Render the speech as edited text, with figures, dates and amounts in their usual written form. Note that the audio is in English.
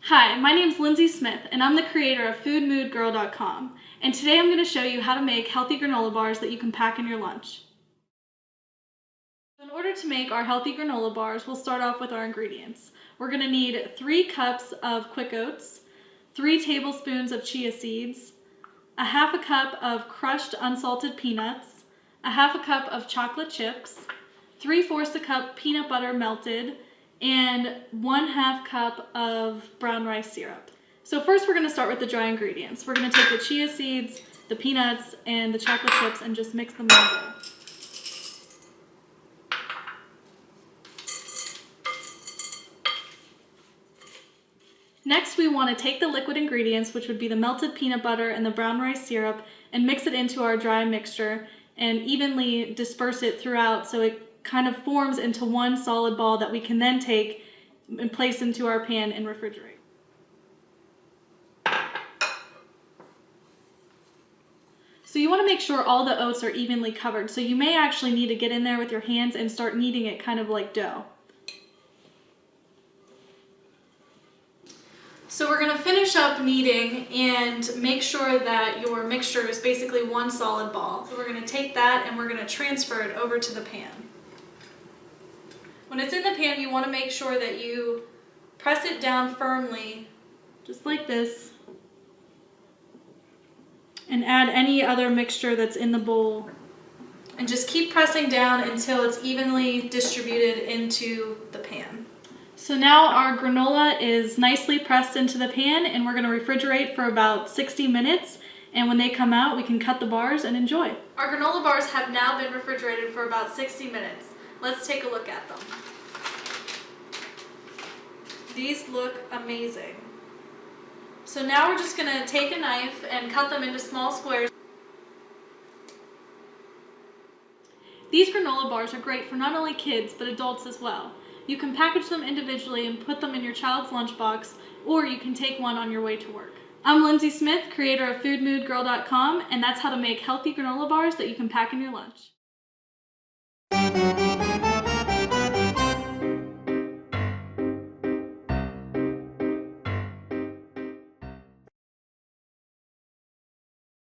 Hi, my name is Lindsay Smith, and I'm the creator of foodmoodgirl.com, and today I'm going to show you how to make healthy granola bars that you can pack in your lunch. In order to make our healthy granola bars, we'll start off with our ingredients. We're going to need 3 cups of quick oats, 3 tablespoons of chia seeds, a half a cup of crushed unsalted peanuts, a half a cup of chocolate chips, 3/4 a cup peanut butter melted, and 1/2 cup of brown rice syrup. So first we're going to start with the dry ingredients. We're going to take the chia seeds, the peanuts, and the chocolate chips and just mix them in a bowl. Next we want to take the liquid ingredients, which would be the melted peanut butter and the brown rice syrup, and mix it into our dry mixture and evenly disperse it throughout so it kind of forms into one solid ball that we can then take and place into our pan and refrigerate. So you want to make sure all the oats are evenly covered, so you may actually need to get in there with your hands and start kneading it kind of like dough. So we're going to finish up kneading and make sure that your mixture is basically one solid ball. So we're going to take that and we're going to transfer it over to the pan. When it's in the pan, you want to make sure that you press it down firmly, just like this, and add any other mixture that's in the bowl. And just keep pressing down until it's evenly distributed into the pan. So now our granola is nicely pressed into the pan, and we're going to refrigerate for about 60 minutes. And when they come out, we can cut the bars and enjoy. Our granola bars have now been refrigerated for about 60 minutes. Let's take a look at them. These look amazing. So now we're just going to take a knife and cut them into small squares. These granola bars are great for not only kids, but adults as well. You can package them individually and put them in your child's lunchbox, or you can take one on your way to work. I'm Lindsay Smith, creator of foodmoodgirl.com, and that's how to make healthy granola bars that you can pack in your lunch.